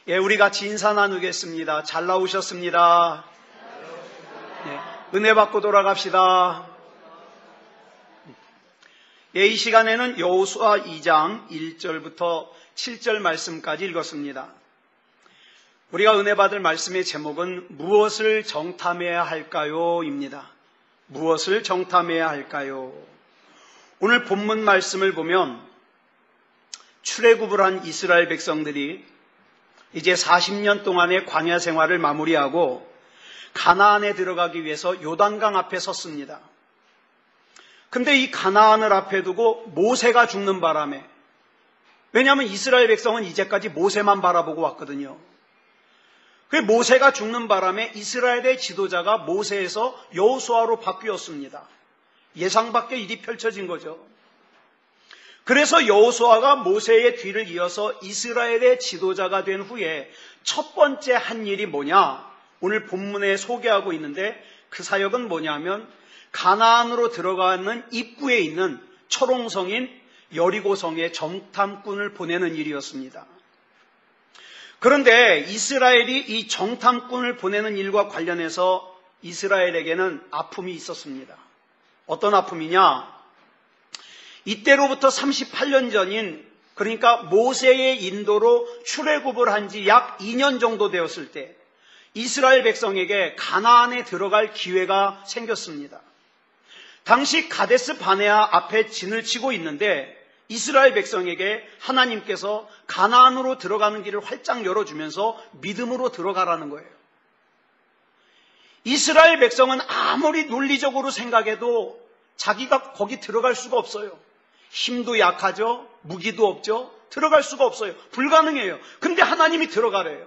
예, 우리 같이 인사 나누겠습니다. 잘 나오셨습니다. 예, 은혜 받고 돌아갑시다. 예, 이 시간에는 여호수아 2장 1절부터 7절 말씀까지 읽었습니다. 우리가 은혜 받을 말씀의 제목은 무엇을 정탐해야 할까요? 입니다. 무엇을 정탐해야 할까요? 오늘 본문 말씀을 보면 출애굽을 한 이스라엘 백성들이 이제 40년 동안의 광야 생활을 마무리하고 가나안에 들어가기 위해서 요단강 앞에 섰습니다. 근데 이 가나안을 앞에 두고 모세가 죽는 바람에, 왜냐하면 이스라엘 백성은 이제까지 모세만 바라보고 왔거든요. 그 모세가 죽는 바람에 이스라엘의 지도자가 모세에서 여호수아로 바뀌었습니다. 예상 밖의 일이 펼쳐진 거죠. 그래서 여호수아가 모세의 뒤를 이어서 이스라엘의 지도자가 된 후에 첫 번째 한 일이 뭐냐? 오늘 본문에 소개하고 있는데 그 사역은 뭐냐면 가나안으로 들어가는 입구에 있는 초롱성인 여리고성에 정탐꾼을 보내는 일이었습니다. 그런데 이스라엘이 이 정탐꾼을 보내는 일과 관련해서 이스라엘에게는 아픔이 있었습니다. 어떤 아픔이냐? 이때로부터 38년 전인, 그러니까 모세의 인도로 출애굽을 한 지 약 2년 정도 되었을 때 이스라엘 백성에게 가나안에 들어갈 기회가 생겼습니다. 당시 가데스 바네아 앞에 진을 치고 있는데 이스라엘 백성에게 하나님께서 가나안으로 들어가는 길을 활짝 열어주면서 믿음으로 들어가라는 거예요. 이스라엘 백성은 아무리 논리적으로 생각해도 자기가 거기 들어갈 수가 없어요. 힘도 약하죠. 무기도 없죠. 들어갈 수가 없어요. 불가능해요. 근데 하나님이 들어가래요.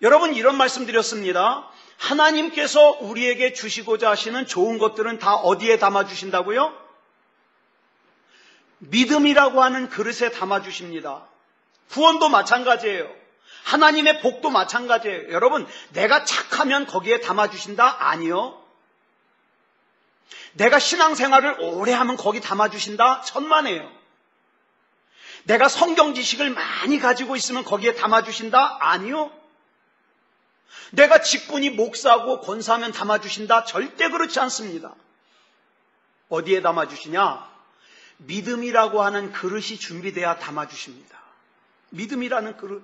여러분, 이런 말씀 드렸습니다. 하나님께서 우리에게 주시고자 하시는 좋은 것들은 다 어디에 담아주신다고요? 믿음이라고 하는 그릇에 담아주십니다. 구원도 마찬가지예요. 하나님의 복도 마찬가지예요. 여러분, 내가 착하면 거기에 담아주신다? 아니요. 내가 신앙생활을 오래 하면 거기 담아주신다? 천만에요. 내가 성경 지식을 많이 가지고 있으면 거기에 담아주신다? 아니요. 내가 직분이 목사고 권사하면 담아주신다? 절대 그렇지 않습니다. 어디에 담아주시냐? 믿음이라고 하는 그릇이 준비되어야 담아주십니다. 믿음이라는 그릇.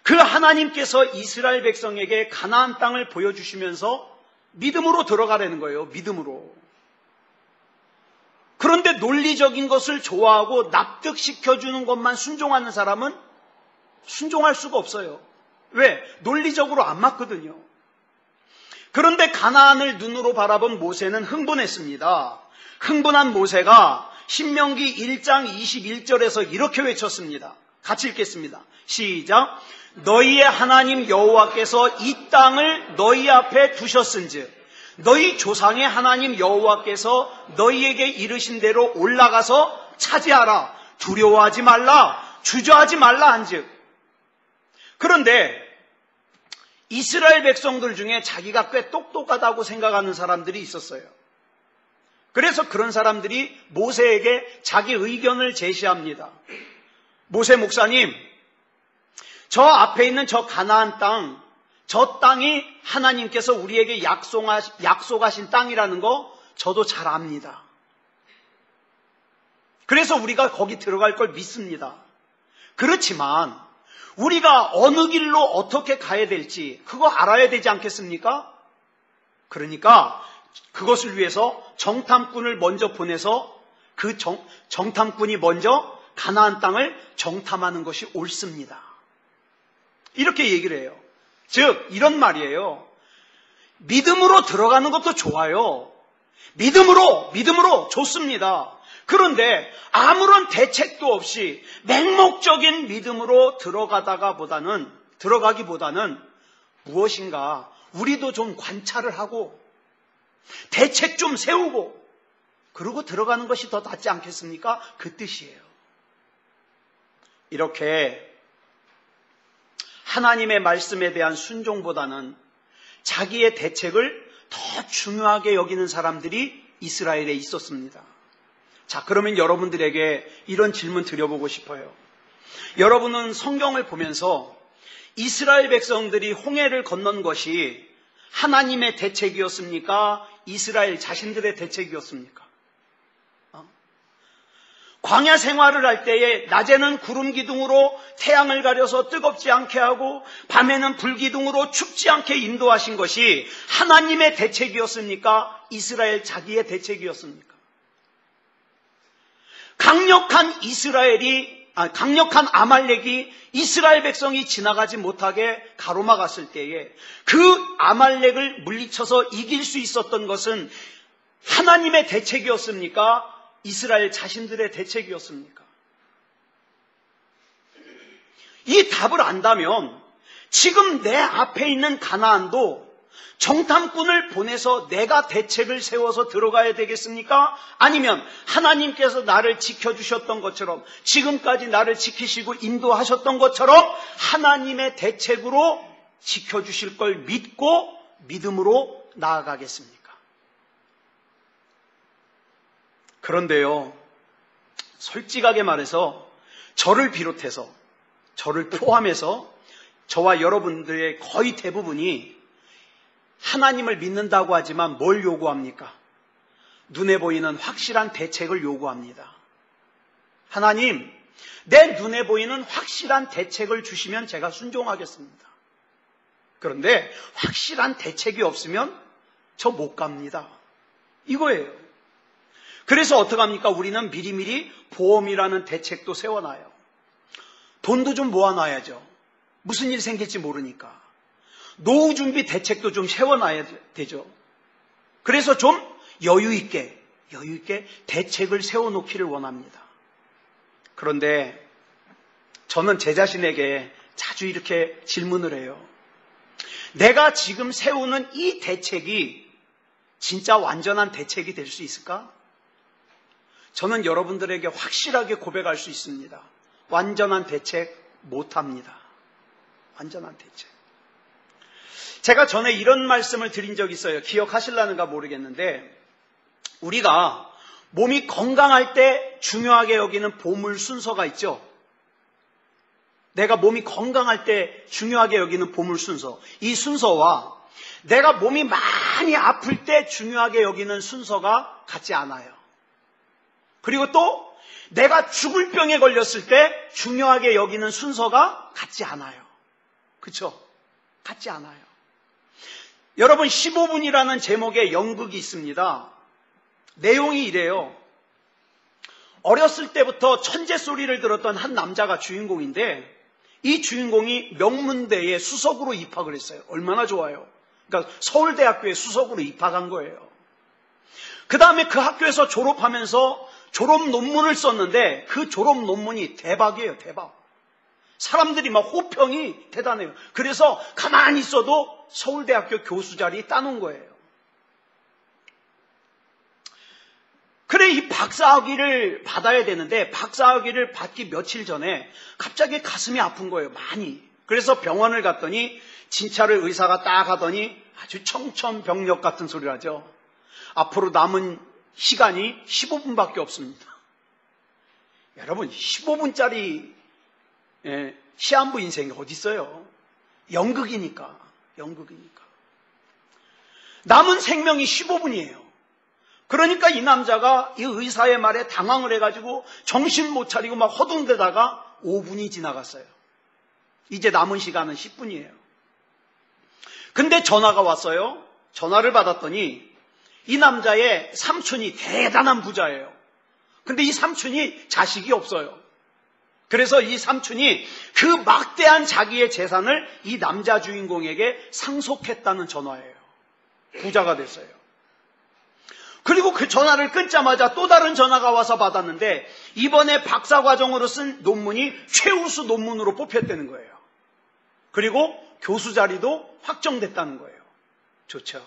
그 하나님께서 이스라엘 백성에게 가나안 땅을 보여주시면서 믿음으로 들어가라는 거예요. 믿음으로. 그런데 논리적인 것을 좋아하고 납득시켜주는 것만 순종하는 사람은 순종할 수가 없어요. 왜? 논리적으로 안 맞거든요. 그런데 가나안을 눈으로 바라본 모세는 흥분했습니다. 흥분한 모세가 신명기 1장 21절에서 이렇게 외쳤습니다. 같이 읽겠습니다. 시작. 너희의 하나님 여호와께서 이 땅을 너희 앞에 두셨은즉 너희 조상의 하나님 여호와께서 너희에게 이르신 대로 올라가서 차지하라. 두려워하지 말라. 주저하지 말라 한즉. 그런데 이스라엘 백성들 중에 자기가 꽤 똑똑하다고 생각하는 사람들이 있었어요. 그래서 그런 사람들이 모세에게 자기 의견을 제시합니다. 모세 목사님, 저 앞에 있는 저 가나안 땅, 저 땅이 하나님께서 우리에게 약속하신 땅이라는 거 저도 잘 압니다. 그래서 우리가 거기 들어갈 걸 믿습니다. 그렇지만 우리가 어느 길로 어떻게 가야 될지 그거 알아야 되지 않겠습니까? 그러니까 그것을 위해서 정탐꾼을 먼저 보내서 그 정탐꾼이 먼저 가나안 땅을 정탐하는 것이 옳습니다. 이렇게 얘기를 해요. 즉 이런 말이에요. 믿음으로 들어가는 것도 좋아요. 믿음으로 좋습니다. 그런데 아무런 대책도 없이 맹목적인 믿음으로 들어가기보다는 무엇인가 우리도 좀 관찰을 하고 대책 좀 세우고 그러고 들어가는 것이 더 낫지 않겠습니까? 그 뜻이에요. 이렇게 하나님의 말씀에 대한 순종보다는 자기의 대책을 더 중요하게 여기는 사람들이 이스라엘에 있었습니다. 자, 그러면 여러분들에게 이런 질문 드려보고 싶어요. 여러분은 성경을 보면서 이스라엘 백성들이 홍해를 건넌 것이 하나님의 대책이었습니까? 이스라엘 자신들의 대책이었습니까? 광야 생활을 할 때에 낮에는 구름 기둥으로 태양을 가려서 뜨겁지 않게 하고 밤에는 불 기둥으로 춥지 않게 인도하신 것이 하나님의 대책이었습니까? 이스라엘 자기의 대책이었습니까? 강력한 아말렉이 이스라엘 백성이 지나가지 못하게 가로막았을 때에 그 아말렉을 물리쳐서 이길 수 있었던 것은 하나님의 대책이었습니까? 이스라엘 자신들의 대책이었습니까? 이 답을 안다면 지금 내 앞에 있는 가나안도 정탐꾼을 보내서 내가 대책을 세워서 들어가야 되겠습니까? 아니면 하나님께서 나를 지켜주셨던 것처럼 지금까지 나를 지키시고 인도하셨던 것처럼 하나님의 대책으로 지켜주실 걸 믿고 믿음으로 나아가겠습니까? 그런데요, 솔직하게 말해서 저를 비롯해서, 저를 포함해서 저와 여러분들의 거의 대부분이 하나님을 믿는다고 하지만 뭘 요구합니까? 눈에 보이는 확실한 대책을 요구합니다. 하나님, 내 눈에 보이는 확실한 대책을 주시면 제가 순종하겠습니다. 그런데 확실한 대책이 없으면 저 못 갑니다. 이거예요. 그래서 어떡합니까? 우리는 미리미리 보험이라는 대책도 세워놔요. 돈도 좀 모아놔야죠. 무슨 일 생길지 모르니까. 노후 준비 대책도 좀 세워놔야 되죠. 그래서 좀 여유 있게 대책을 세워놓기를 원합니다. 그런데 저는 제 자신에게 자주 이렇게 질문을 해요. 내가 지금 세우는 이 대책이 진짜 완전한 대책이 될 수 있을까? 저는 여러분들에게 확실하게 고백할 수 있습니다. 완전한 대책 못합니다. 완전한 대책. 제가 전에 이런 말씀을 드린 적이 있어요. 기억하실라는가 모르겠는데 우리가 몸이 건강할 때 중요하게 여기는 보물 순서가 있죠. 내가 몸이 건강할 때 중요하게 여기는 보물 순서. 이 순서와 내가 몸이 많이 아플 때 중요하게 여기는 순서가 같지 않아요. 그리고 또 내가 죽을 병에 걸렸을 때 중요하게 여기는 순서가 같지 않아요. 그렇죠? 같지 않아요. 여러분 15분이라는 제목의 연극이 있습니다. 내용이 이래요. 어렸을 때부터 천재 소리를 들었던 한 남자가 주인공인데 이 주인공이 명문대에 수석으로 입학을 했어요. 얼마나 좋아요. 그러니까 서울대학교에 수석으로 입학한 거예요. 그 다음에 그 학교에서 졸업하면서 졸업 논문을 썼는데 그 졸업 논문이 대박이에요. 대박. 사람들이 막 호평이 대단해요. 그래서 가만히 있어도 서울대학교 교수 자리 따놓은 거예요. 그래 이 박사학위를 받아야 되는데 박사학위를 받기 며칠 전에 갑자기 가슴이 아픈 거예요. 많이. 그래서 병원을 갔더니 진찰을 의사가 딱 하더니 아주 청천벽력 같은 소리를 하죠. 앞으로 남은 시간이 15분밖에 없습니다. 여러분 15분짜리 시한부 인생이 어디 있어요? 연극이니까. 남은 생명이 15분이에요. 그러니까 이 남자가 이 의사의 말에 당황을 해가지고 정신 못 차리고 막 허둥대다가 5분이 지나갔어요. 이제 남은 시간은 10분이에요. 근데 전화가 왔어요. 전화를 받았더니 이 남자의 삼촌이 대단한 부자예요. 근데 이 삼촌이 자식이 없어요. 그래서 이 삼촌이 그 막대한 자기의 재산을 이 남자 주인공에게 상속했다는 전화예요. 부자가 됐어요. 그리고 그 전화를 끊자마자 또 다른 전화가 와서 받았는데 이번에 박사과정으로 쓴 논문이 최우수 논문으로 뽑혔다는 거예요. 그리고 교수 자리도 확정됐다는 거예요. 좋죠.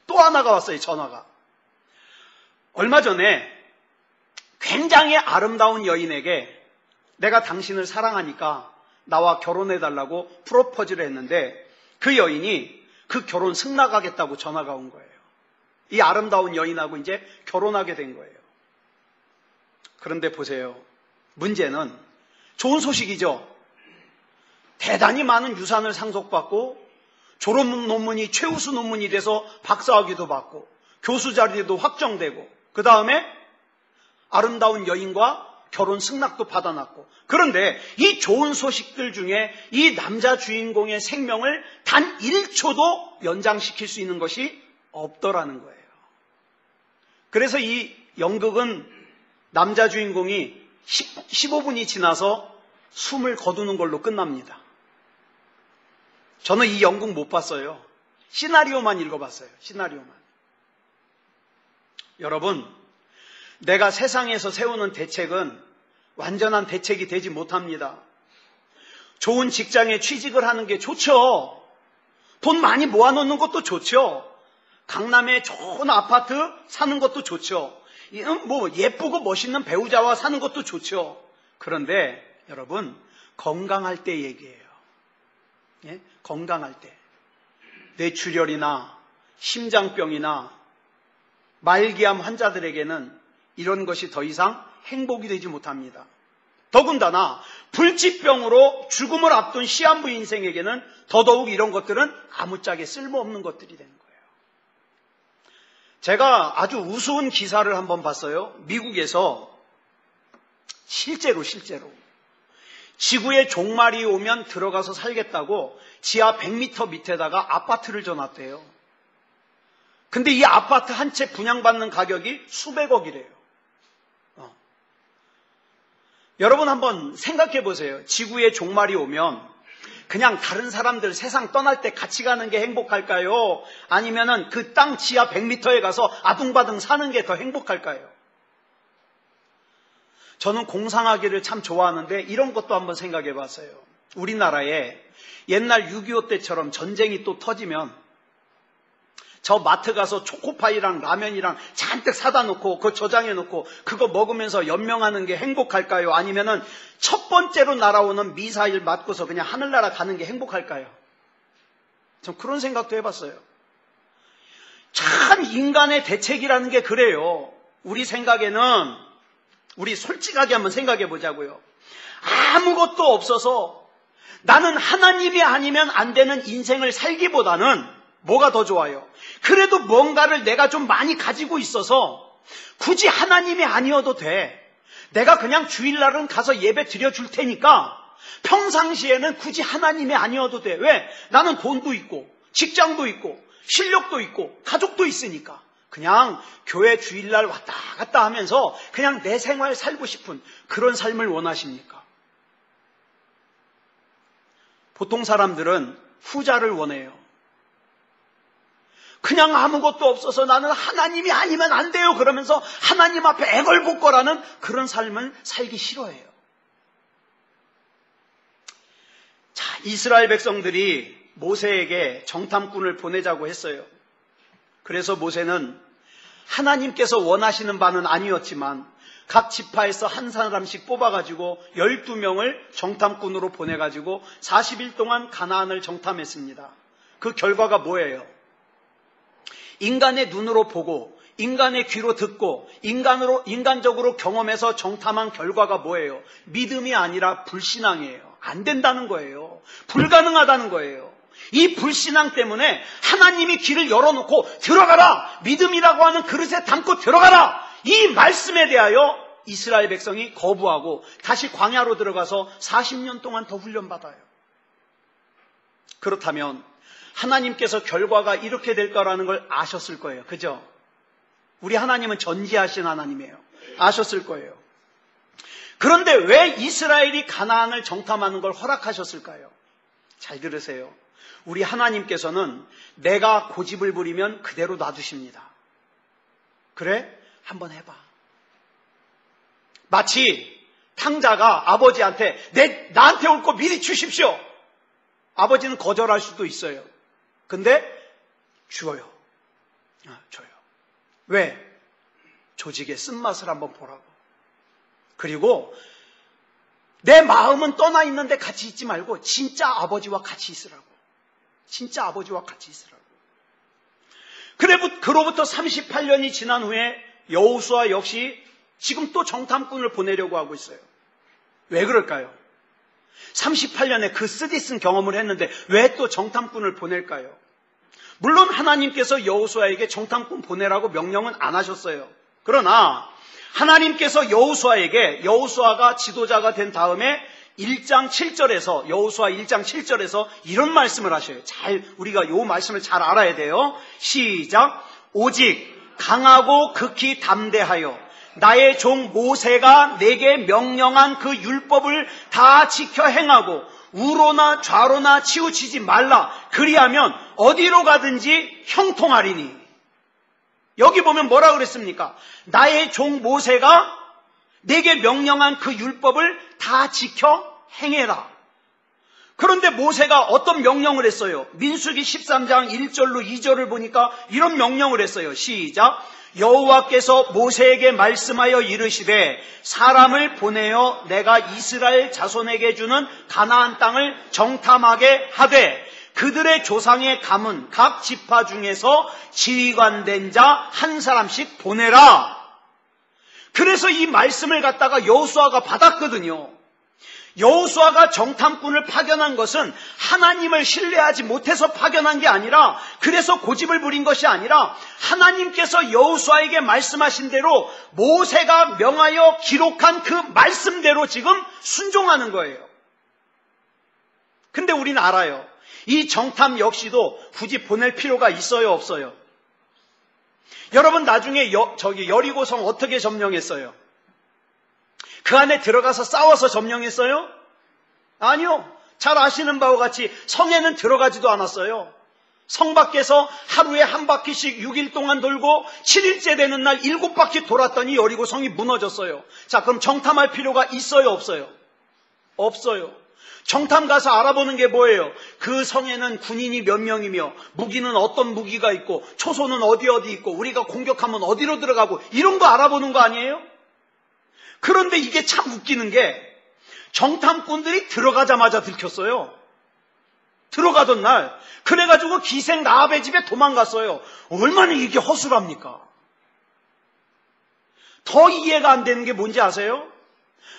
또 하나가 왔어요. 전화가. 얼마 전에 굉장히 아름다운 여인에게 내가 당신을 사랑하니까 나와 결혼해달라고 프로포즈를 했는데 그 여인이 그 결혼 승낙하겠다고 전화가 온 거예요. 이 아름다운 여인하고 이제 결혼하게 된 거예요. 그런데 보세요. 문제는 좋은 소식이죠. 대단히 많은 유산을 상속받고 졸업 논문이 최우수 논문이 돼서 박사학위도 받고 교수 자리도 확정되고 그 다음에 아름다운 여인과 결혼 승낙도 받아놨고, 그런데 이 좋은 소식들 중에 이 남자 주인공의 생명을 단 1초도 연장시킬 수 있는 것이 없더라는 거예요. 그래서 이 연극은 남자 주인공이 15분이 지나서 숨을 거두는 걸로 끝납니다. 저는 이 연극 못 봤어요. 시나리오만 읽어봤어요. 시나리오만. 여러분, 내가 세상에서 세우는 대책은 완전한 대책이 되지 못합니다. 좋은 직장에 취직을 하는 게 좋죠. 돈 많이 모아놓는 것도 좋죠. 강남에 좋은 아파트 사는 것도 좋죠. 예쁘고 멋있는 배우자와 사는 것도 좋죠. 그런데 여러분, 건강할 때 얘기해요. 예? 건강할 때. 뇌출혈이나 심장병이나 말기암 환자들에게는 이런 것이 더 이상 행복이 되지 못합니다. 더군다나 불치병으로 죽음을 앞둔 시한부 인생에게는 더더욱 이런 것들은 아무짝에 쓸모없는 것들이 되는 거예요. 제가 아주 우스운 기사를 한번 봤어요. 미국에서 실제로 지구에 종말이 오면 들어가서 살겠다고 지하 100m 밑에다가 아파트를 져놨대요. 근데 이 아파트 한 채 분양받는 가격이 수백억이래요. 여러분 한번 생각해 보세요. 지구에 종말이 오면 그냥 다른 사람들 세상 떠날 때 같이 가는 게 행복할까요? 아니면은 그 땅 지하 100m에 가서 아둥바둥 사는 게 더 행복할까요? 저는 공상하기를 참 좋아하는데 이런 것도 한번 생각해 봤어요. 우리나라에 옛날 6.25 때처럼 전쟁이 또 터지면 저 마트 가서 초코파이랑 라면이랑 잔뜩 사다 놓고 그거 저장해 놓고 그거 먹으면서 연명하는 게 행복할까요? 아니면은 첫 번째로 날아오는 미사일 맞고서 그냥 하늘나라 가는 게 행복할까요? 전 그런 생각도 해봤어요. 참 인간의 대책이라는 게 그래요. 우리 생각에는 우리 솔직하게 한번 생각해 보자고요. 아무것도 없어서 나는 하나님이 아니면 안 되는 인생을 살기보다는 뭐가 더 좋아요? 그래도 뭔가를 내가 좀 많이 가지고 있어서 굳이 하나님이 아니어도 돼. 내가 그냥 주일날은 가서 예배 드려줄 테니까 평상시에는 굳이 하나님이 아니어도 돼. 왜? 나는 돈도 있고 직장도 있고 실력도 있고 가족도 있으니까 그냥 교회 주일날 왔다 갔다 하면서 그냥 내 생활 살고 싶은 그런 삶을 원하십니까? 보통 사람들은 후자를 원해요. 그냥 아무것도 없어서 나는 하나님이 아니면 안 돼요 그러면서 하나님 앞에 애걸복걸하는 그런 삶을 살기 싫어해요. 자, 이스라엘 백성들이 모세에게 정탐꾼을 보내자고 했어요. 그래서 모세는 하나님께서 원하시는 바는 아니었지만 각 지파에서 한 사람씩 뽑아가지고 12명을 정탐꾼으로 보내가지고 40일 동안 가나안을 정탐했습니다. 그 결과가 뭐예요? 인간의 눈으로 보고 인간의 귀로 듣고 인간적으로 경험해서 정탐한 결과가 뭐예요? 믿음이 아니라 불신앙이에요. 안 된다는 거예요. 불가능하다는 거예요. 이 불신앙 때문에 하나님이 길을 열어놓고 들어가라! 믿음이라고 하는 그릇에 담고 들어가라! 이 말씀에 대하여 이스라엘 백성이 거부하고 다시 광야로 들어가서 40년 동안 더 훈련받아요. 그렇다면 하나님께서 결과가 이렇게 될 거라는 걸 아셨을 거예요. 그죠? 우리 하나님은 전지하신 하나님이에요. 아셨을 거예요. 그런데 왜 이스라엘이 가나안을 정탐하는 걸 허락하셨을까요? 잘 들으세요. 우리 하나님께서는 내가 고집을 부리면 그대로 놔두십니다. 그래? 한번 해봐. 마치 탕자가 아버지한테 나한테 올 거 미리 주십시오. 아버지는 거절할 수도 있어요. 근데 줘요. 줘요. 왜? 조직의 쓴맛을 한번 보라고. 그리고 내 마음은 떠나 있는데 같이 있지 말고 진짜 아버지와 같이 있으라고. 진짜 아버지와 같이 있으라고. 그로부터 38년이 지난 후에 여호수아 역시 지금 또 정탐꾼을 보내려고 하고 있어요. 왜 그럴까요? 38년에 그 쓰디쓴 경험을 했는데 왜 또 정탐꾼을 보낼까요? 물론 하나님께서 여호수아에게 정탐꾼 보내라고 명령은 안 하셨어요. 그러나 하나님께서 여호수아가 지도자가 된 다음에 1장 7절에서 여호수아 1장 7절에서 이런 말씀을 하셔요. 우리가 이 말씀을 잘 알아야 돼요. 시작. 오직 강하고 극히 담대하여 나의 종 모세가 내게 명령한 그 율법을 다 지켜 행하고 우로나 좌로나 치우치지 말라. 그리하면 어디로 가든지 형통하리니. 여기 보면 뭐라 그랬습니까? 나의 종 모세가 내게 명령한 그 율법을 다 지켜 행해라. 그런데 모세가 어떤 명령을 했어요? 민수기 13장 1절로 2절을 보니까 이런 명령을 했어요. 시작. 여호와께서 모세에게 말씀하여 이르시되 사람을 보내어 내가 이스라엘 자손에게 주는 가나안 땅을 정탐하게 하되 그들의 조상의 가문 각 지파 중에서 지휘관된 자 한 사람씩 보내라. 그래서 이 말씀을 갖다가 여호수아가 받았거든요. 여호수아가 정탐꾼을 파견한 것은 하나님을 신뢰하지 못해서 파견한 게 아니라, 그래서 고집을 부린 것이 아니라 하나님께서 여호수아에게 말씀하신 대로 모세가 명하여 기록한 그 말씀대로 지금 순종하는 거예요. 근데 우리는 알아요. 이 정탐 역시도 굳이 보낼 필요가 있어요, 없어요? 여러분, 나중에 여리고성 어떻게 점령했어요? 그 안에 들어가서 싸워서 점령했어요? 아니요. 잘 아시는 바와 같이 성에는 들어가지도 않았어요. 성 밖에서 하루에 한 바퀴씩 6일 동안 돌고 7일째 되는 날 7바퀴 돌았더니 여리고성이 무너졌어요. 자, 그럼 정탐할 필요가 있어요, 없어요? 없어요. 정탐 가서 알아보는 게 뭐예요? 그 성에는 군인이 몇 명이며 무기는 어떤 무기가 있고 초소는 어디 있고 우리가 공격하면 어디로 들어가고 이런 거 알아보는 거 아니에요? 그런데 이게 참 웃기는 게 정탐꾼들이 들어가자마자 들켰어요. 들어가던 날. 그래가지고 기생 라합의 집에 도망갔어요. 얼마나 이게 허술합니까? 더 이해가 안 되는 게 뭔지 아세요?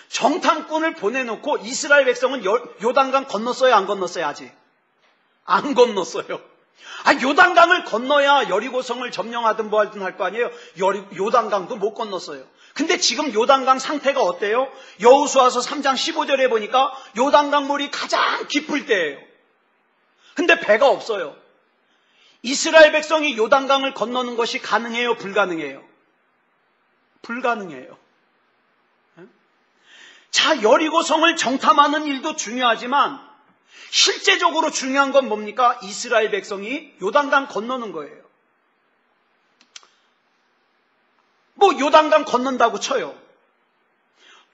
정탐꾼을 보내놓고 이스라엘 백성은 요단강 건넜어요, 안 건넜어요, 아직? 안 건넜어요. 요단강을 건너야 여리고성을 점령하든 뭐 하든 할 거 아니에요? 요단강도 못 건넜어요. 근데 지금 요단강 상태가 어때요? 여호수아서 3장 15절에 보니까 요단강 물이 가장 깊을 때예요. 근데 배가 없어요. 이스라엘 백성이 요단강을 건너는 것이 가능해요, 불가능해요? 불가능해요. 자, 여리고성을 정탐하는 일도 중요하지만 실제적으로 중요한 건 뭡니까? 이스라엘 백성이 요단강 건너는 거예요. 뭐 요단강 건넌다고 쳐요.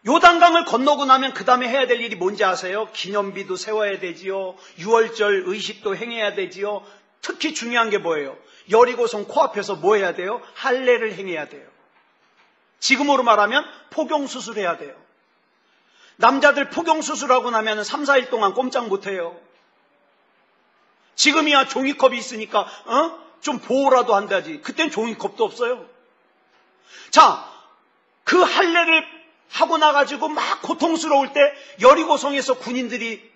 요단강을 건너고 나면 그 다음에 해야 될 일이 뭔지 아세요? 기념비도 세워야 되지요. 유월절 의식도 행해야 되지요. 특히 중요한 게 뭐예요? 여리고성 코앞에서 뭐 해야 돼요? 할례를 행해야 돼요. 지금으로 말하면 포경수술해야 돼요. 남자들 포경수술하고 나면 3, 4일 동안 꼼짝 못해요. 지금이야 종이컵이 있으니까 좀 보호라도 한다지. 그땐 종이컵도 없어요. 자, 그 할례를 하고 나가지고 막 고통스러울 때 여리고성에서 군인들이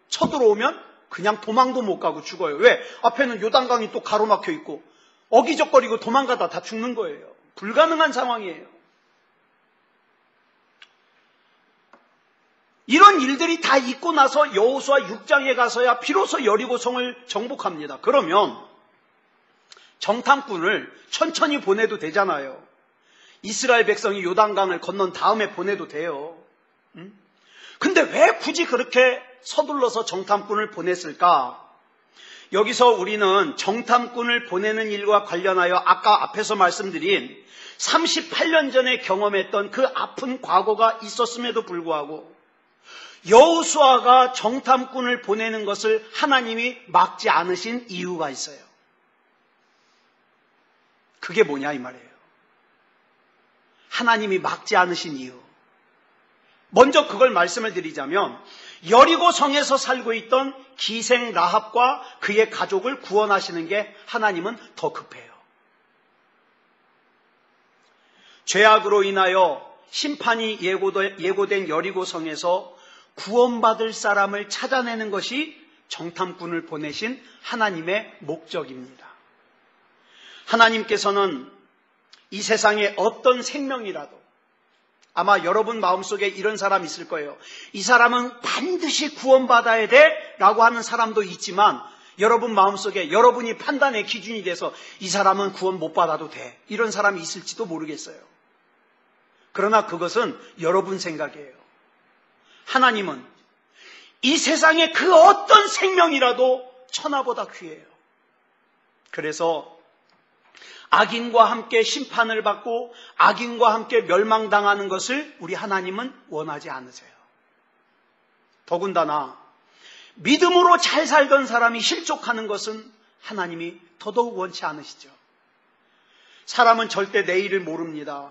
쳐들어오면 그냥 도망도 못 가고 죽어요. 왜? 앞에는 요단강이 또 가로막혀 있고 어기적거리고 도망가다 다 죽는 거예요. 불가능한 상황이에요. 이런 일들이 다 있고 나서 여호수아 6장에 가서야 비로소 여리고성을 정복합니다. 그러면 정탐꾼을 천천히 보내도 되잖아요. 이스라엘 백성이 요단강을 건넌 다음에 보내도 돼요. 근데 왜 굳이 그렇게 서둘러서 정탐꾼을 보냈을까? 여기서 우리는 정탐꾼을 보내는 일과 관련하여 아까 앞에서 말씀드린 38년 전에 경험했던 그 아픈 과거가 있었음에도 불구하고 여호수아가 정탐꾼을 보내는 것을 하나님이 막지 않으신 이유가 있어요. 그게 뭐냐 이 말이에요. 하나님이 막지 않으신 이유. 먼저 그걸 말씀을 드리자면 여리고성에서 살고 있던 기생 라합과 그의 가족을 구원하시는 게 하나님은 더 급해요. 죄악으로 인하여 심판이 예고된 여리고성에서 구원받을 사람을 찾아내는 것이 정탐꾼을 보내신 하나님의 목적입니다. 하나님께서는 이 세상에 어떤 생명이라도, 아마 여러분 마음속에 이런 사람 있을 거예요. 이 사람은 반드시 구원받아야 돼 라고 하는 사람도 있지만, 여러분 마음속에 여러분이 판단의 기준이 돼서 이 사람은 구원 못 받아도 돼, 이런 사람이 있을지도 모르겠어요. 그러나 그것은 여러분 생각이에요. 하나님은 이 세상에 그 어떤 생명이라도 천하보다 귀해요. 그래서 악인과 함께 심판을 받고 악인과 함께 멸망당하는 것을 우리 하나님은 원하지 않으세요. 더군다나 믿음으로 잘 살던 사람이 실족하는 것은 하나님이 더더욱 원치 않으시죠. 사람은 절대 내일을 모릅니다.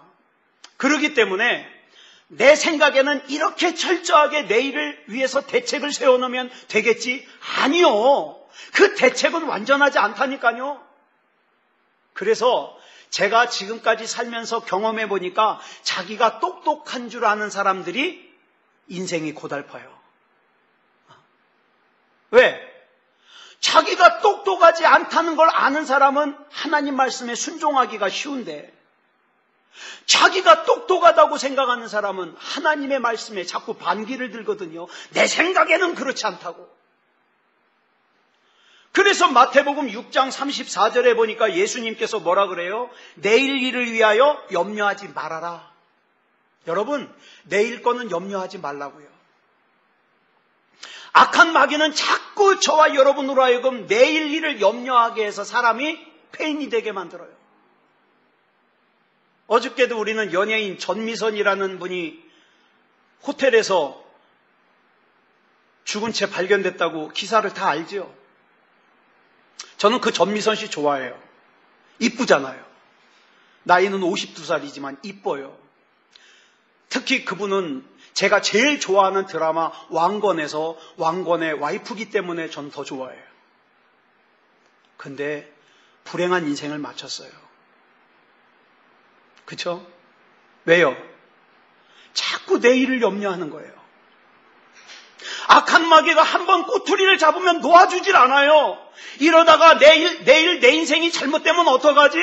그렇기 때문에 내 생각에는 이렇게 철저하게 내일을 위해서 대책을 세워놓으면 되겠지? 아니요. 그 대책은 완전하지 않다니까요. 그래서 제가 지금까지 살면서 경험해 보니까 자기가 똑똑한 줄 아는 사람들이 인생이 고달파요. 왜? 자기가 똑똑하지 않다는 걸 아는 사람은 하나님 말씀에 순종하기가 쉬운데, 자기가 똑똑하다고 생각하는 사람은 하나님의 말씀에 자꾸 반기를 들거든요. 내 생각에는 그렇지 않다고. 그래서 마태복음 6장 34절에 보니까 예수님께서 뭐라 그래요? 내일 일을 위하여 염려하지 말아라. 여러분, 내일 거는 염려하지 말라고요. 악한 마귀는 자꾸 저와 여러분으로 하여금 내일 일을 염려하게 해서 사람이 폐인이 되게 만들어요. 어저께도 우리는 연예인 전미선이라는 분이 호텔에서 죽은 채 발견됐다고 기사를 다 알죠. 저는 그 전미선 씨 좋아해요. 이쁘잖아요. 나이는 52살이지만 이뻐요. 특히 그분은 제가 제일 좋아하는 드라마 왕건에서 왕건의 와이프기 때문에 전 더 좋아해요. 근데 불행한 인생을 마쳤어요. 그쵸? 왜요? 자꾸 내일을 염려하는 거예요. 악한 마귀가 한번 꼬투리를 잡으면 놓아주질 않아요. 이러다가 내일 내 인생이 잘못되면 어떡하지?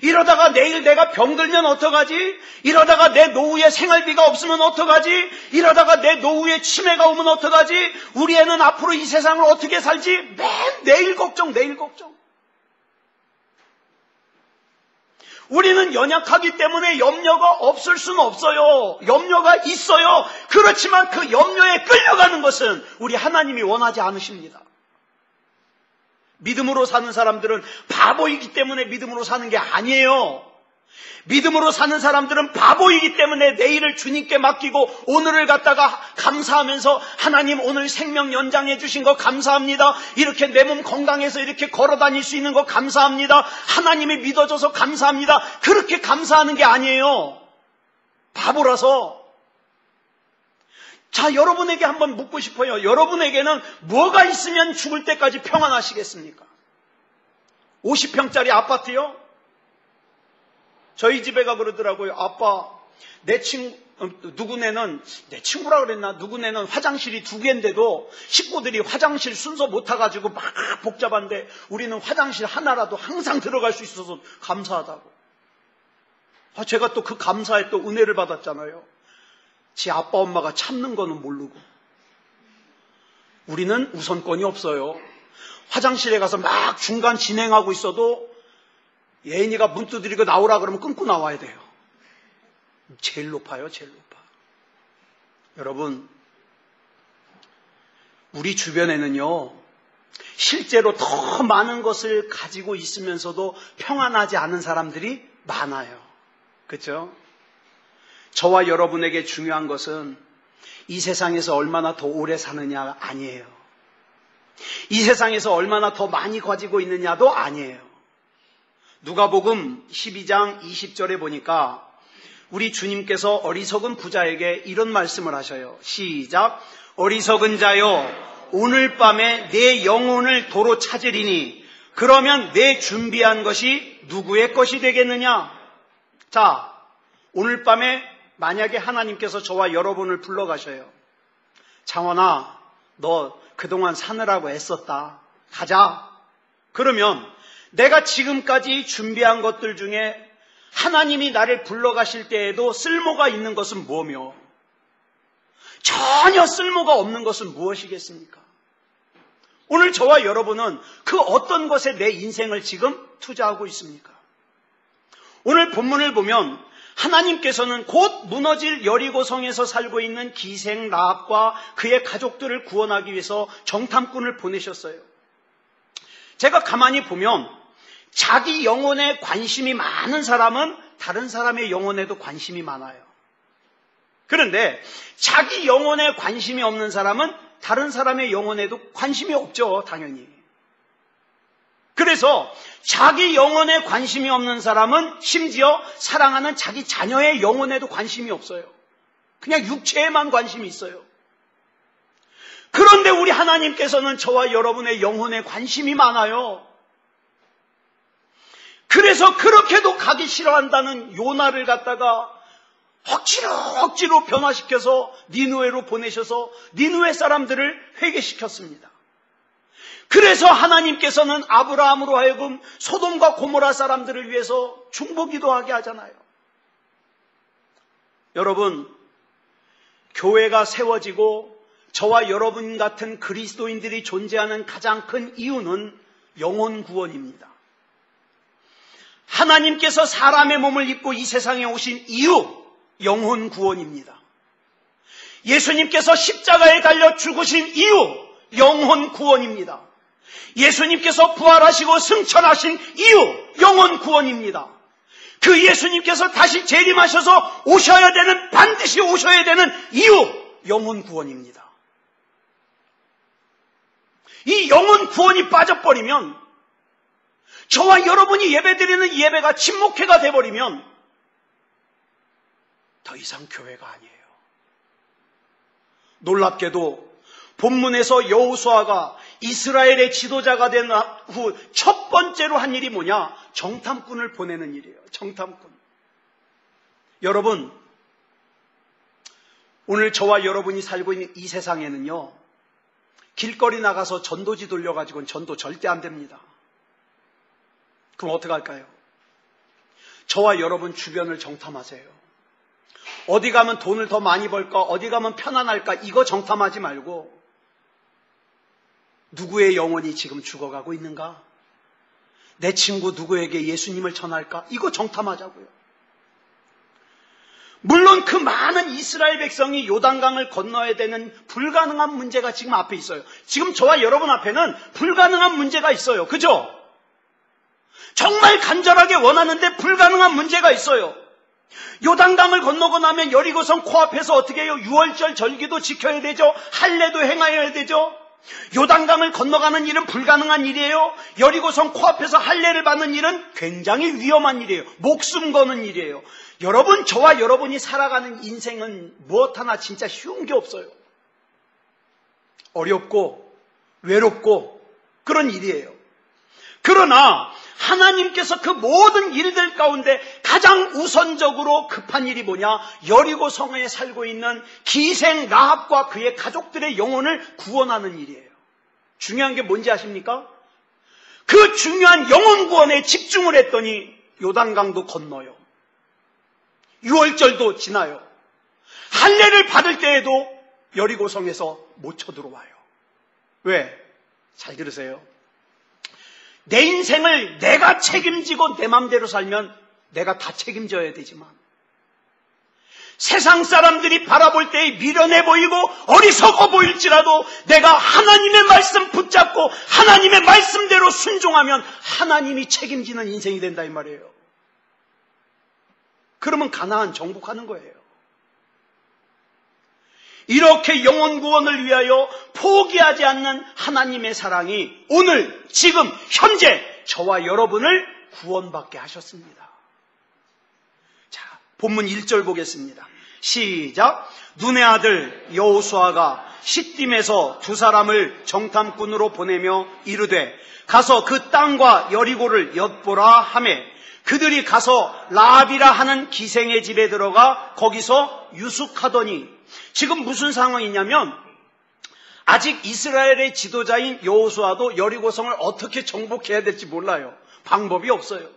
이러다가 내일 내가 병들면 어떡하지? 이러다가 내 노후에 생활비가 없으면 어떡하지? 이러다가 내 노후에 치매가 오면 어떡하지? 우리 애는 앞으로 이 세상을 어떻게 살지? 맨 내일 걱정, 내일 걱정. 우리는 연약하기 때문에 염려가 없을 수는 없어요. 염려가 있어요. 그렇지만 그 염려에 끌려가는 것은 우리 하나님이 원하지 않으십니다. 믿음으로 사는 사람들은 바보이기 때문에 믿음으로 사는 게 아니에요. 믿음으로 사는 사람들은 바보이기 때문에 내일을 주님께 맡기고 오늘을 갖다가 감사하면서 하나님 오늘 생명 연장해 주신 거 감사합니다. 이렇게 내 몸 건강해서 이렇게 걸어 다닐 수 있는 거 감사합니다. 하나님이 믿어줘서 감사합니다. 그렇게 감사하는 게 아니에요. 바보라서. 자, 여러분에게 한번 묻고 싶어요. 여러분에게는 뭐가 있으면 죽을 때까지 평안하시겠습니까? 50평짜리 아파트요? 저희 집애가 그러더라고요. 아빠, 내 친구라 그랬나? 누구네는 화장실이 2개인데도 식구들이 화장실 순서 못 타가지고 막 복잡한데 우리는 화장실 하나라도 항상 들어갈 수 있어서 감사하다고. 제가 또 그 감사에 또 은혜를 받았잖아요. 지 아빠 엄마가 참는 거는 모르고. 우리는 우선권이 없어요. 화장실에 가서 막 중간 진행하고 있어도 예인이가 문 두드리고 나오라 그러면 끊고 나와야 돼요. 제일 높아요, 제일 높아. 여러분, 우리 주변에는요, 실제로 더 많은 것을 가지고 있으면서도 평안하지 않은 사람들이 많아요. 그렇죠? 저와 여러분에게 중요한 것은 이 세상에서 얼마나 더 오래 사느냐 아니에요. 이 세상에서 얼마나 더 많이 가지고 있느냐도 아니에요. 누가복음 12장 20절에 보니까 우리 주님께서 어리석은 부자에게 이런 말씀을 하셔요. 시작. 어리석은 자여, 오늘 밤에 내 영혼을 도로 찾으리니 그러면 내 준비한 것이 누구의 것이 되겠느냐? 자, 오늘 밤에 만약에 하나님께서 저와 여러분을 불러가셔요. 창원아, 너 그동안 사느라고 애썼다. 가자. 그러면 내가 지금까지 준비한 것들 중에 하나님이 나를 불러가실 때에도 쓸모가 있는 것은 뭐며 전혀 쓸모가 없는 것은 무엇이겠습니까? 오늘 저와 여러분은 그 어떤 것에 내 인생을 지금 투자하고 있습니까? 오늘 본문을 보면 하나님께서는 곧 무너질 여리고성에서 살고 있는 기생 라합과 그의 가족들을 구원하기 위해서 정탐꾼을 보내셨어요. 제가 가만히 보면 자기 영혼에 관심이 많은 사람은 다른 사람의 영혼에도 관심이 많아요. 그런데 자기 영혼에 관심이 없는 사람은 다른 사람의 영혼에도 관심이 없죠, 당연히. 그래서 자기 영혼에 관심이 없는 사람은 심지어 사랑하는 자기 자녀의 영혼에도 관심이 없어요. 그냥 육체에만 관심이 있어요. 그런데 우리 하나님께서는 저와 여러분의 영혼에 관심이 많아요. 그래서 그렇게도 가기 싫어한다는 요나를 갖다가 억지로 변화시켜서 니느웨로 보내셔서 니느웨 사람들을 회개시켰습니다. 그래서 하나님께서는 아브라함으로 하여금 소돔과 고모라 사람들을 위해서 중보기도하게 하잖아요. 여러분, 교회가 세워지고 저와 여러분 같은 그리스도인들이 존재하는 가장 큰 이유는 영혼 구원입니다. 하나님께서 사람의 몸을 입고 이 세상에 오신 이유, 영혼 구원입니다. 예수님께서 십자가에 달려 죽으신 이유, 영혼 구원입니다. 예수님께서 부활하시고 승천하신 이유, 영혼 구원입니다. 그 예수님께서 다시 재림하셔서 오셔야 되는, 반드시 오셔야 되는 이유, 영혼 구원입니다. 이 영혼 구원이 빠져버리면, 저와 여러분이 예배드리는 이 예배가 침묵회가 돼버리면 더 이상 교회가 아니에요. 놀랍게도 본문에서 여호수아가 이스라엘의 지도자가 된 후 첫 번째로 한 일이 뭐냐? 정탐꾼을 보내는 일이에요. 정탐꾼. 여러분, 오늘 저와 여러분이 살고 있는 이 세상에는요, 길거리 나가서 전도지 돌려가지고는 전도 절대 안 됩니다. 그럼 어떡할까요? 저와 여러분 주변을 정탐하세요. 어디 가면 돈을 더 많이 벌까? 어디 가면 편안할까? 이거 정탐하지 말고 누구의 영혼이 지금 죽어가고 있는가? 내 친구 누구에게 예수님을 전할까? 이거 정탐하자고요. 물론 그 많은 이스라엘 백성이 요단강을 건너야 되는 불가능한 문제가 지금 앞에 있어요. 지금 저와 여러분 앞에는 불가능한 문제가 있어요. 그죠? 정말 간절하게 원하는데 불가능한 문제가 있어요. 요단강을 건너고 나면 여리고성 코앞에서 어떻게 해요? 유월절 절기도 지켜야 되죠. 할례도 행해야 되죠. 요단강을 건너가는 일은 불가능한 일이에요. 여리고성 코앞에서 할례를 받는 일은 굉장히 위험한 일이에요. 목숨 거는 일이에요. 여러분, 저와 여러분이 살아가는 인생은 무엇 하나 진짜 쉬운 게 없어요. 어렵고 외롭고 그런 일이에요. 그러나 하나님께서 그 모든 일들 가운데 가장 우선적으로 급한 일이 뭐냐? 여리고성에 살고 있는 기생 라합과 그의 가족들의 영혼을 구원하는 일이에요. 중요한 게 뭔지 아십니까? 그 중요한 영혼 구원에 집중을 했더니 요단강도 건너요. 유월절도 지나요. 할례를 받을 때에도 여리고성에서 못 쳐들어와요. 왜? 잘 들으세요. 내 인생을 내가 책임지고 내 맘대로 살면 내가 다 책임져야 되지만 세상 사람들이 바라볼 때 미련해 보이고 어리석어 보일지라도 내가 하나님의 말씀 붙잡고 하나님의 말씀대로 순종하면 하나님이 책임지는 인생이 된다 이 말이에요. 그러면 가나안 정복하는 거예요. 이렇게 영혼 구원을 위하여 포기하지 않는 하나님의 사랑이 오늘 지금 현재 저와 여러분을 구원받게 하셨습니다. 자, 본문 1절 보겠습니다. 시작. 눈의 아들 여호수아가 시딤에서 두 사람을 정탐꾼으로 보내며 이르되 가서 그 땅과 여리고를 엿보라 하매 그들이 가서 라합이라 하는 기생의 집에 들어가 거기서 유숙하더니 지금 무슨 상황이냐면 아직 이스라엘의 지도자인 여호수아도 여리고성을 어떻게 정복해야 될지 몰라요. 방법이 없어요.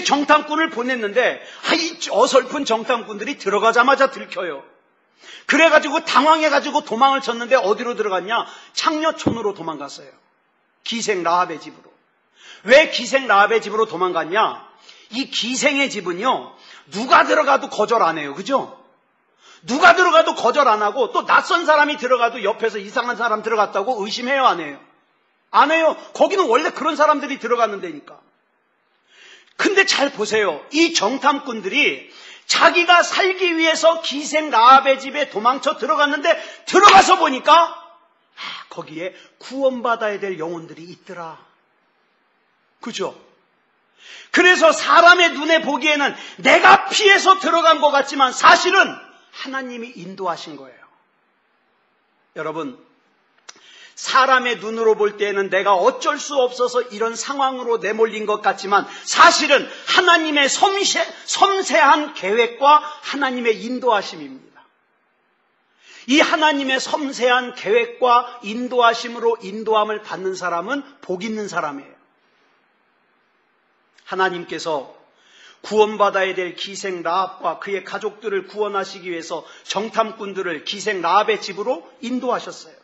정탐꾼을 보냈는데 이 어설픈 정탐꾼들이 들어가자마자 들켜요. 그래가지고 당황해가지고 도망을 쳤는데 어디로 들어갔냐? 창녀촌으로 도망갔어요. 기생 라합의 집으로. 왜 기생 라합의 집으로 도망갔냐? 이 기생의 집은요, 누가 들어가도 거절 안 해요. 그죠? 누가 들어가도 거절 안 하고, 또 낯선 사람이 들어가도 옆에서 이상한 사람 들어갔다고 의심해요, 안 해요? 안 해요. 거기는 원래 그런 사람들이 들어가는 데니까. 근데 잘 보세요. 이 정탐꾼들이 자기가 살기 위해서 기생 라합의 집에 도망쳐 들어갔는데, 들어가서 보니까 거기에 구원받아야 될 영혼들이 있더라. 그죠? 그래서 사람의 눈에 보기에는 내가 피해서 들어간 것 같지만 사실은 하나님이 인도하신 거예요. 여러분, 사람의 눈으로 볼 때에는 내가 어쩔 수 없어서 이런 상황으로 내몰린 것 같지만 사실은 하나님의 섬세한 계획과 하나님의 인도하심입니다. 이 하나님의 섬세한 계획과 인도하심으로 인도함을 받는 사람은 복 있는 사람이에요. 하나님께서 구원받아야 될 기생 라합과 그의 가족들을 구원하시기 위해서 정탐꾼들을 기생 라합의 집으로 인도하셨어요.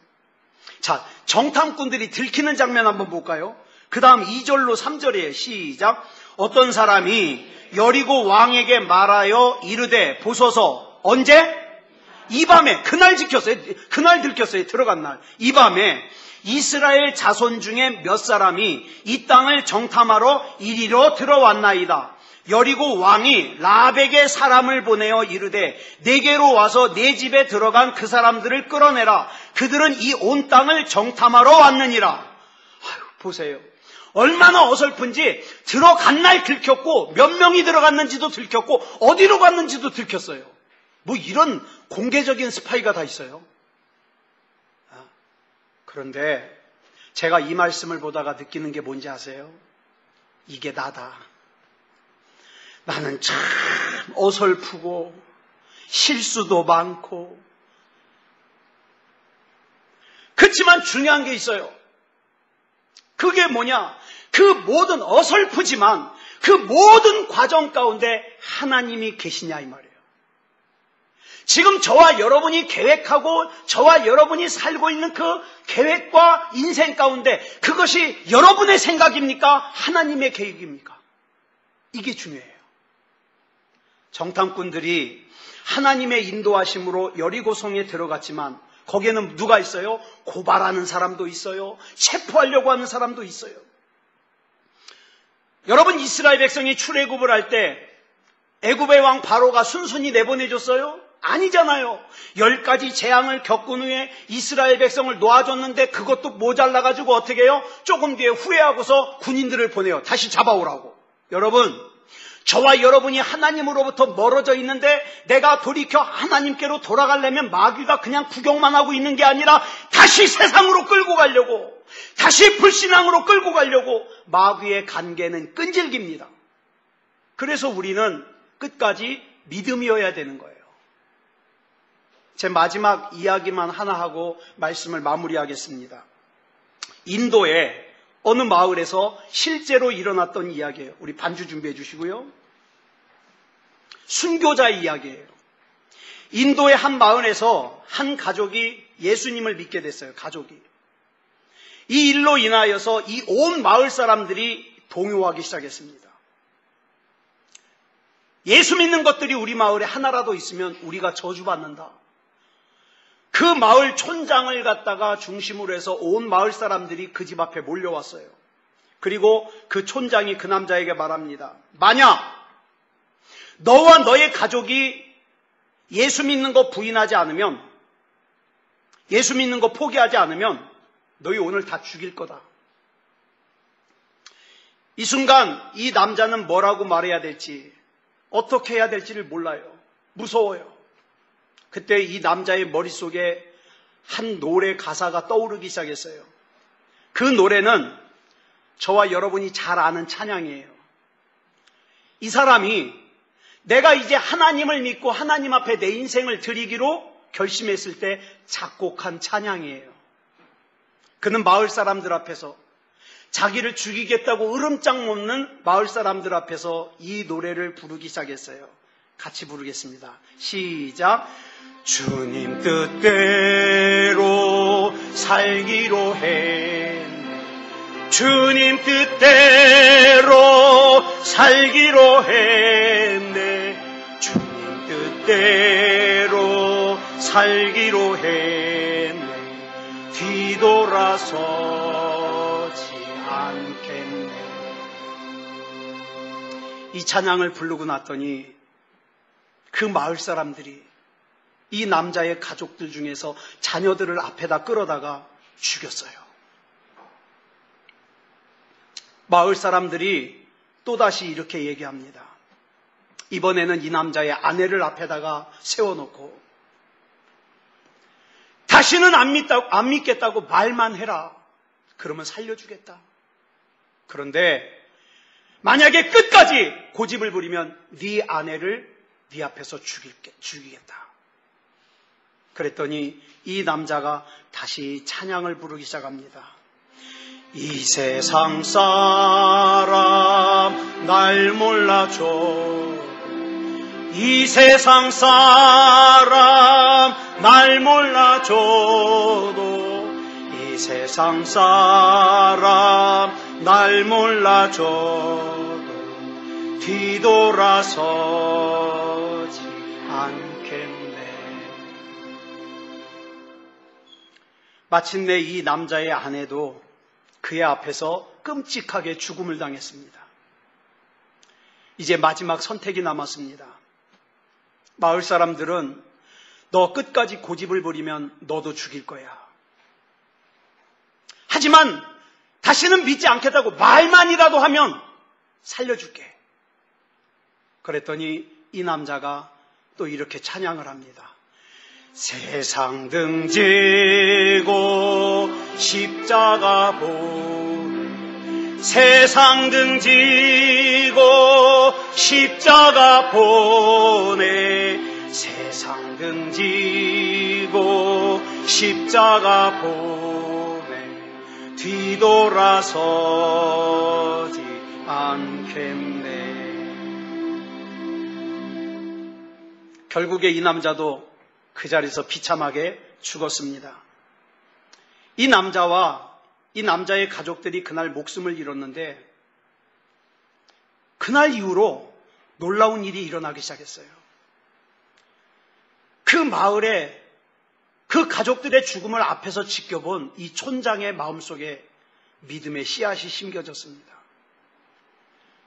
자, 정탐꾼들이 들키는 장면 한번 볼까요? 그 다음 2절로 3절이에요. 시작. 어떤 사람이 여리고 왕에게 말하여 이르되 보소서. 언제? 이 밤에. 그날 지켰어요. 그날 들켰어요. 들어간 날. 이 밤에 이스라엘 자손 중에 몇 사람이 이 땅을 정탐하러 이리로 들어왔나이다. 여리고 왕이 라합에게 사람을 보내어 이르되 내게로 와서 내 집에 들어간 그 사람들을 끌어내라. 그들은 이 온 땅을 정탐하러 왔느니라. 보세요. 얼마나 어설픈지 들어간 날 들켰고 몇 명이 들어갔는지도 들켰고 어디로 갔는지도 들켰어요. 뭐 이런 공개적인 스파이가 다 있어요. 그런데 제가 이 말씀을 보다가 느끼는 게 뭔지 아세요? 이게 나다. 나는 참 어설프고 실수도 많고 그렇지만 중요한 게 있어요. 그게 뭐냐? 그 모든 어설프지만 그 모든 과정 가운데 하나님이 계시냐 이 말이에요. 지금 저와 여러분이 계획하고 저와 여러분이 살고 있는 그 계획과 인생 가운데 그것이 여러분의 생각입니까? 하나님의 계획입니까? 이게 중요해요. 정탐꾼들이 하나님의 인도하심으로 여리고성에 들어갔지만 거기에는 누가 있어요? 고발하는 사람도 있어요. 체포하려고 하는 사람도 있어요. 여러분, 이스라엘 백성이 출애굽을 할 때 애굽의 왕 바로가 순순히 내보내줬어요? 아니잖아요. 10가지 재앙을 겪은 후에 이스라엘 백성을 놓아줬는데 그것도 모자라가지고 어떻게 해요? 조금 뒤에 후회하고서 군인들을 보내요. 다시 잡아오라고. 여러분, 저와 여러분이 하나님으로부터 멀어져 있는데 내가 돌이켜 하나님께로 돌아가려면 마귀가 그냥 구경만 하고 있는 게 아니라 다시 세상으로 끌고 가려고, 다시 불신앙으로 끌고 가려고 마귀의 간계는 끈질깁니다. 그래서 우리는 끝까지 믿음이어야 되는 거예요. 제 마지막 이야기만 하나 하고 말씀을 마무리하겠습니다. 인도의 어느 마을에서 실제로 일어났던 이야기예요. 우리 반주 준비해 주시고요. 순교자의 이야기예요. 인도의 한 마을에서 한 가족이 예수님을 믿게 됐어요. 가족이. 이 일로 인하여서 이 온 마을 사람들이 동요하기 시작했습니다. 예수 믿는 것들이 우리 마을에 하나라도 있으면 우리가 저주받는다. 그 마을 촌장을 갖다가 중심으로 해서 온 마을 사람들이 그 집 앞에 몰려왔어요. 그리고 그 촌장이 그 남자에게 말합니다. 만약 너와 너의 가족이 예수 믿는 거 부인하지 않으면, 예수 믿는 거 포기하지 않으면 너희 오늘 다 죽일 거다. 이 순간 이 남자는 뭐라고 말해야 될지, 어떻게 해야 될지를 몰라요. 무서워요. 그때 이 남자의 머릿속에 한 노래 가사가 떠오르기 시작했어요. 그 노래는 저와 여러분이 잘 아는 찬양이에요. 이 사람이 내가 이제 하나님을 믿고 하나님 앞에 내 인생을 드리기로 결심했을 때 작곡한 찬양이에요. 그는 마을 사람들 앞에서 자기를 죽이겠다고 으름장 먹는 마을 사람들 앞에서 이 노래를 부르기 시작했어요. 같이 부르겠습니다. 시작. 주님 뜻대로 살기로 했네. 주님 뜻대로 살기로 했네. 주님 뜻대로 살기로 했네. 뒤돌아서지 않겠네. 이 찬양을 부르고 났더니 그 마을 사람들이 이 남자의 가족들 중에서 자녀들을 앞에다 끌어다가 죽였어요. 마을 사람들이 또다시 이렇게 얘기합니다. 이번에는 이 남자의 아내를 앞에다가 세워놓고 다시는 안 믿겠다고 말만 해라. 그러면 살려주겠다. 그런데 만약에 끝까지 고집을 부리면 네 아내를 네 앞에서 죽이겠다. 그랬더니 이 남자가 다시 찬양을 부르기 시작합니다. 이 세상 사람 날 몰라줘. 이 세상 사람 날 몰라줘도 이 세상 사람 날 몰라줘도 뒤돌아서지 않겠네. 마침내 이 남자의 아내도 그의 앞에서 끔찍하게 죽음을 당했습니다. 이제 마지막 선택이 남았습니다. 마을 사람들은 너 끝까지 고집을 부리면 너도 죽일 거야. 하지만 다시는 믿지 않겠다고 말만이라도 하면 살려줄게. 그랬더니 이 남자가 또 이렇게 찬양을 합니다. 세상 등지고 십자가 보네. 세상 등지고 십자가 보네. 세상 등지고 십자가 보네. 뒤돌아서지 않겠네. 결국에 이 남자도 그 자리에서 비참하게 죽었습니다. 이 남자와 이 남자의 가족들이 그날 목숨을 잃었는데 그날 이후로 놀라운 일이 일어나기 시작했어요. 그 마을에 그 가족들의 죽음을 앞에서 지켜본 이 촌장의 마음속에 믿음의 씨앗이 심겨졌습니다.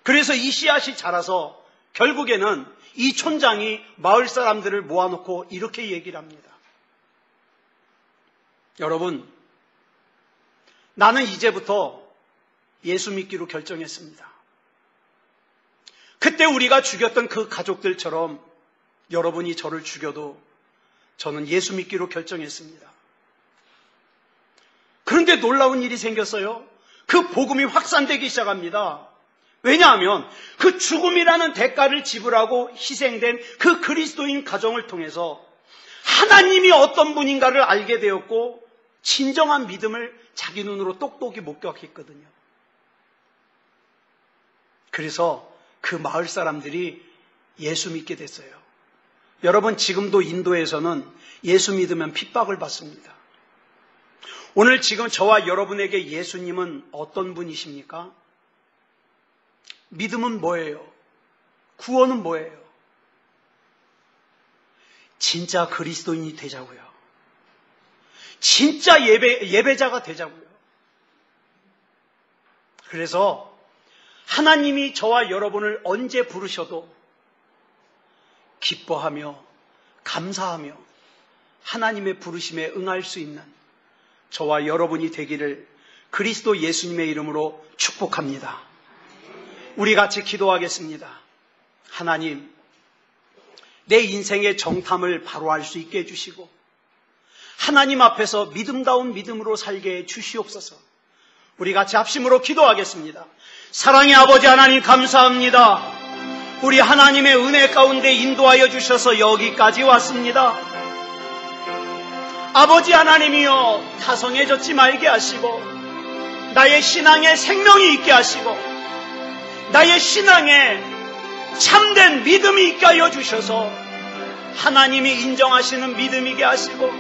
그래서 이 씨앗이 자라서 결국에는 이 촌장이 마을 사람들을 모아놓고 이렇게 얘기를 합니다. 여러분, 나는 이제부터 예수 믿기로 결정했습니다. 그때 우리가 죽였던 그 가족들처럼 여러분이 저를 죽여도 저는 예수 믿기로 결정했습니다. 그런데 놀라운 일이 생겼어요. 그 복음이 확산되기 시작합니다. 왜냐하면 그 죽음이라는 대가를 지불하고 희생된 그 그리스도인 가정을 통해서 하나님이 어떤 분인가를 알게 되었고 진정한 믿음을 자기 눈으로 똑똑히 목격했거든요. 그래서 그 마을 사람들이 예수 믿게 됐어요. 여러분, 지금도 인도에서는 예수 믿으면 핍박을 받습니다. 오늘 지금 저와 여러분에게 예수님은 어떤 분이십니까? 믿음은 뭐예요? 구원은 뭐예요? 진짜 그리스도인이 되자고요. 진짜 예배자가 되자고요. 그래서 하나님이 저와 여러분을 언제 부르셔도 기뻐하며 감사하며 하나님의 부르심에 응할 수 있는 저와 여러분이 되기를 그리스도 예수님의 이름으로 축복합니다. 우리 같이 기도하겠습니다. 하나님, 내 인생의 정탐을 바로 할 수 있게 해주시고 하나님 앞에서 믿음다운 믿음으로 살게 해주시옵소서. 우리 같이 합심으로 기도하겠습니다. 사랑의 아버지 하나님, 감사합니다. 우리 하나님의 은혜 가운데 인도하여 주셔서 여기까지 왔습니다. 아버지 하나님이여, 타성해졌지 말게 하시고 나의 신앙에 생명이 있게 하시고 나의 신앙에 참된 믿음이 있게 하여 주셔서 하나님이 인정하시는 믿음이게 하시고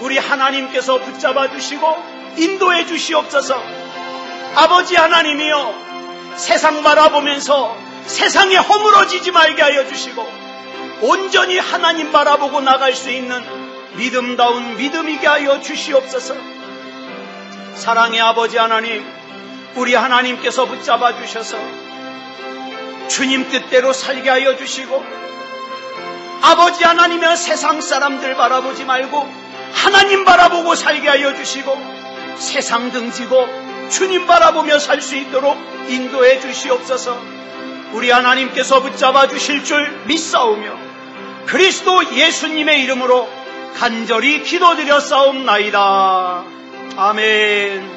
우리 하나님께서 붙잡아 주시고 인도해 주시옵소서. 아버지 하나님이여, 세상 바라보면서 세상에 허물어지지 말게 하여 주시고 온전히 하나님 바라보고 나갈 수 있는 믿음다운 믿음이게 하여 주시옵소서. 사랑의 아버지 하나님, 우리 하나님께서 붙잡아 주셔서 주님 뜻대로 살게 하여 주시고 아버지 하나님의 세상 사람들 바라보지 말고 하나님 바라보고 살게 하여 주시고 세상 등지고 주님 바라보며 살 수 있도록 인도해 주시옵소서. 우리 하나님께서 붙잡아 주실 줄 믿사오며 그리스도 예수님의 이름으로 간절히 기도드렸사옵나이다. 아멘.